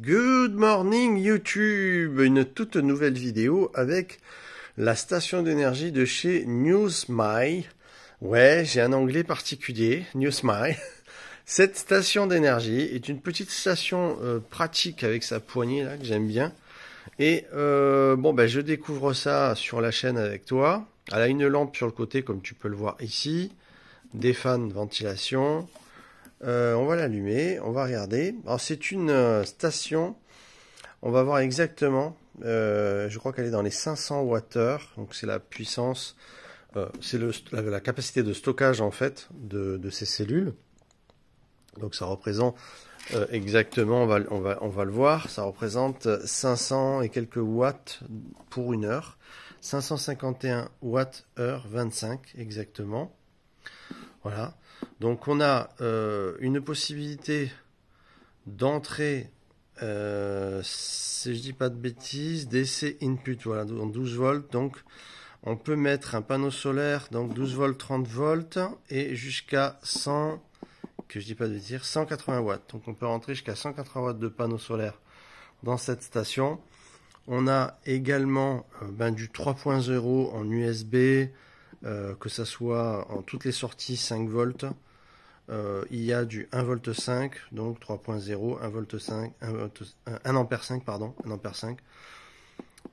Good morning YouTube, une toute nouvelle vidéo avec la station d'énergie de chez Newsmy. Ouais, j'ai un anglais particulier, Newsmy. Cette station d'énergie est une petite station pratique avec sa poignée là que j'aime bien. Et je découvre ça sur la chaîne avec toi. Elle a une lampe sur le côté comme tu peux le voir ici, des fans de ventilation. On va l'allumer, on va regarder. Alors c'est une station, on va voir exactement, je crois qu'elle est dans les 500 Wh, donc c'est la puissance, c'est la capacité de stockage en fait de ces cellules. Donc ça représente exactement, on va le voir, ça représente 500 et quelques watts pour une heure. 551 watts heure 25 exactement. Voilà. Donc on a une possibilité d'entrée, si je dis pas de bêtises, DC input, voilà, dans 12 volts. Donc on peut mettre un panneau solaire, donc 12 volts, 30 volts, et jusqu'à 100, que je dis pas de bêtises, 180 watts. Donc on peut rentrer jusqu'à 180 watts de panneau solaire dans cette station. On a également du 3.0 en USB, que ça soit en toutes les sorties 5 volts. Il y a du 1 volt 5, donc 3.0, 1 volt 5, 1 ampère 5, pardon, 1 ampère 5.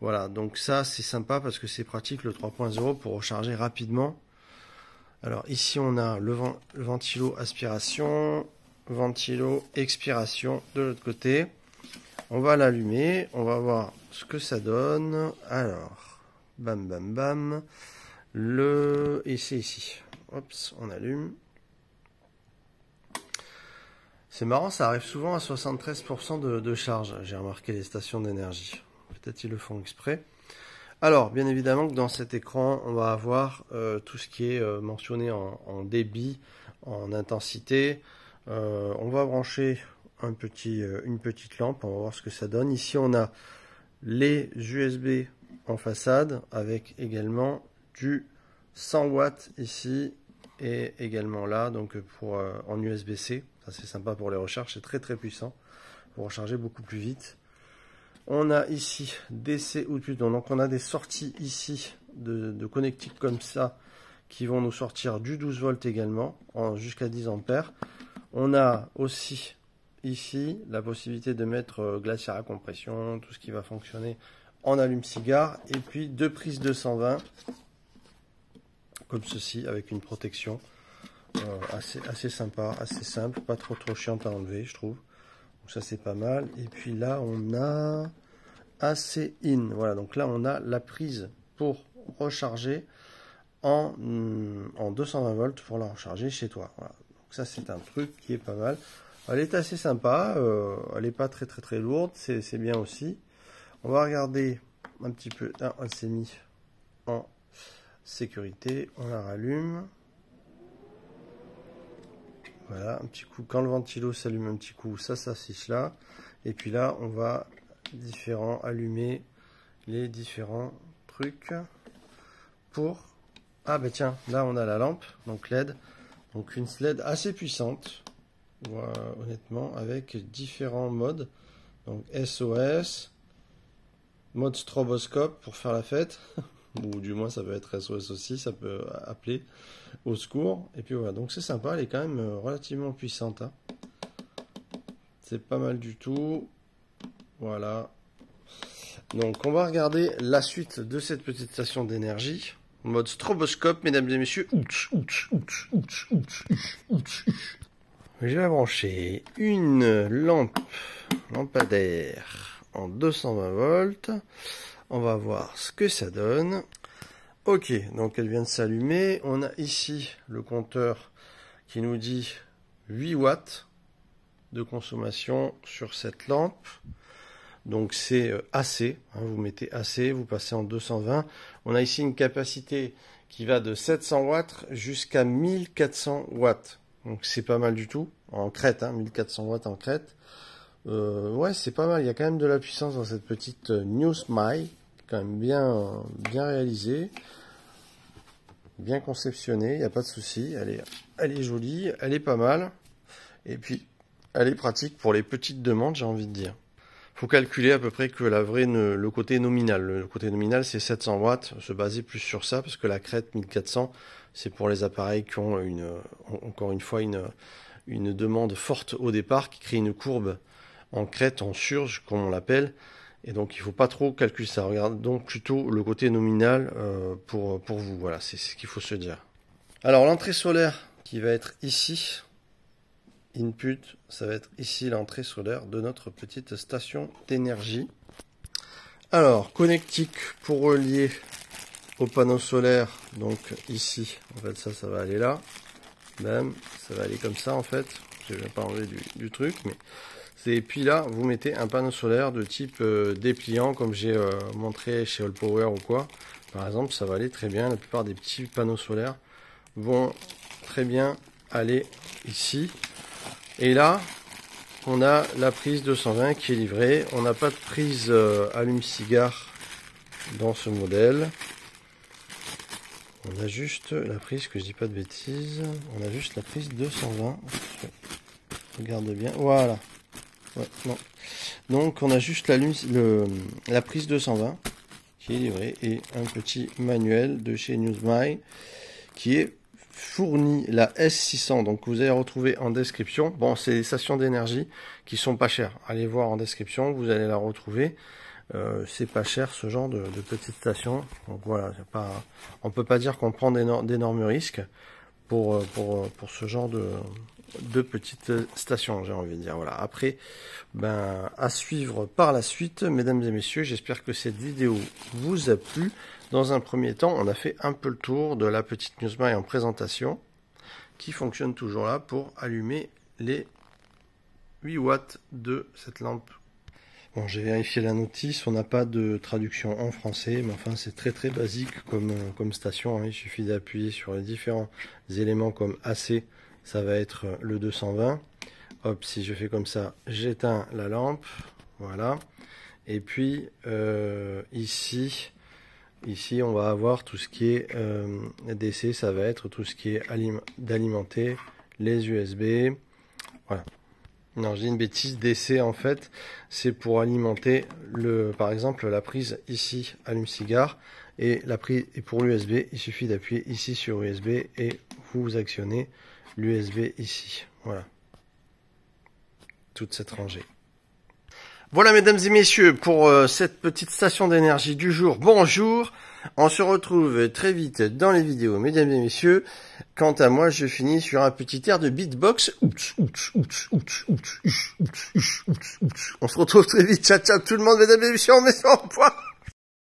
Voilà, donc ça c'est sympa parce que c'est pratique le 3.0 pour recharger rapidement. Alors ici on a le ventilo aspiration, ventilo expiration de l'autre côté. On va l'allumer, on va voir ce que ça donne. Alors, bam bam bam. Et c'est ici. Hop, on allume. C'est marrant, ça arrive souvent à 73% de charge. J'ai remarqué les stations d'énergie. Peut-être ils le font exprès. Alors, bien évidemment que dans cet écran, on va avoir tout ce qui est mentionné en débit, en intensité. On va brancher une petite lampe. On va voir ce que ça donne. Ici, on a les USB en façade avec également du 100 watts ici et également là, donc en USB-C. Ça c'est sympa pour les recharges, c'est très très puissant pour recharger beaucoup plus vite. On a ici DC output, donc on a des sorties ici de connectiques comme ça qui vont nous sortir du 12 volts également jusqu'à 10 ampères. On a aussi ici la possibilité de mettre glacière à compression, tout ce qui va fonctionner en allume-cigare, et puis deux prises 220 comme ceci avec une protection assez sympa, assez simple, pas trop chiante à enlever je trouve. Donc ça c'est pas mal. Et puis là on a AC in, voilà, donc là on a la prise pour recharger en 220 volts pour la recharger chez toi. Voilà. Donc ça c'est un truc qui est pas mal. Elle est assez sympa, elle n'est pas très lourde, c'est bien aussi. On va regarder un petit peu. Ah, elle s'est mise en sécurité, on la rallume. Voilà, un petit coup, quand le ventilo s'allume un petit coup, ça s'affiche là. Et puis là, on va allumer les différents trucs pour... Ah bah tiens, là on a la lampe, donc LED. Donc une LED assez puissante, honnêtement, avec différents modes. Donc SOS, mode stroboscope pour faire la fête. Ou du moins ça peut être SOS aussi, ça peut appeler au secours. Et puis voilà, donc c'est sympa, elle est quand même relativement puissante, hein. C'est pas mal du tout. Voilà. Donc on va regarder la suite de cette petite station d'énergie. Mode stroboscope, mesdames et messieurs. Je vais brancher une lampadaire en 220 volts. On va voir ce que ça donne. Ok, donc elle vient de s'allumer. On a ici le compteur qui nous dit 8 watts de consommation sur cette lampe. Donc c'est AC, hein, vous mettez AC, vous passez en 220. On a ici une capacité qui va de 700 watts jusqu'à 1400 watts. Donc c'est pas mal du tout, en crête, hein, 1400 watts en crête. Ouais, c'est pas mal, il y a quand même de la puissance dans cette petite Newsmy. Quand même bien réalisé, bien conceptionné, il n'y a pas de souci, elle est jolie, elle est pas mal, et puis elle est pratique pour les petites demandes, j'ai envie de dire. faut calculer à peu près que le côté nominal. Le côté nominal, c'est 700 watts. Se baser plus sur ça, parce que la crête 1400, c'est pour les appareils qui ont encore une fois, une demande forte au départ, qui crée une courbe en crête, en surge, comme on l'appelle. Et donc, il faut pas trop calculer ça. Regarde donc plutôt le côté nominal pour vous. Voilà, c'est ce qu'il faut se dire. Alors, l'entrée solaire qui va être ici, input, ça va être ici l'entrée solaire de notre petite station d'énergie. Alors, connectique pour relier au panneau solaire, donc ici, en fait ça va aller là, bam, ça va aller comme ça en fait, je vais pas enlever du truc, mais et puis là, vous mettez un panneau solaire de type dépliant, comme j'ai montré chez All Power ou quoi, par exemple, ça va aller très bien, la plupart des petits panneaux solaires vont très bien aller ici. Et là, on a la prise 220 qui est livrée. On n'a pas de prise allume-cigare dans ce modèle. On a juste la prise, que je dis pas de bêtises, on a juste la prise 220. Regarde bien, voilà. Ouais, non. Donc on a juste la prise 220 qui est livrée et un petit manuel de chez NewsMy qui est fourni, la S600, donc vous allez retrouver en description. Bon, c'est des stations d'énergie qui sont pas chères. Allez voir en description, vous allez la retrouver. C'est pas cher ce genre de petites stations. Donc voilà, on peut pas dire qu'on prend d'énormes risques pour ce genre de petites stations, j'ai envie de dire. Voilà. Après, ben, à suivre par la suite, mesdames et messieurs, j'espère que cette vidéo vous a plu. Dans un premier temps, on a fait un peu le tour de la petite NewsMy en présentation, qui fonctionne toujours là pour allumer les 8 watts de cette lampe. Bon, j'ai vérifié la notice, on n'a pas de traduction en français, mais enfin c'est très basique comme station, hein. Il suffit d'appuyer sur les différents éléments comme AC, ça va être le 220. Hop, si je fais comme ça, j'éteins la lampe, voilà. Et puis ici on va avoir tout ce qui est DC, ça va être tout ce qui est d'alimenter les USB, voilà. Non, je dis une bêtise, DC en fait, c'est pour alimenter par exemple la prise ici allume-cigare et la prise et pour l'USB, il suffit d'appuyer ici sur USB et vous actionnez l'USB ici. Voilà. Toute cette rangée. Voilà mesdames et messieurs pour cette petite station d'énergie du jour. Bonjour, on se retrouve très vite dans les vidéos mesdames et messieurs. Quant à moi, je finis sur un petit air de beatbox. On se retrouve très vite. Ciao ciao tout le monde mesdames et messieurs, on met ça en point.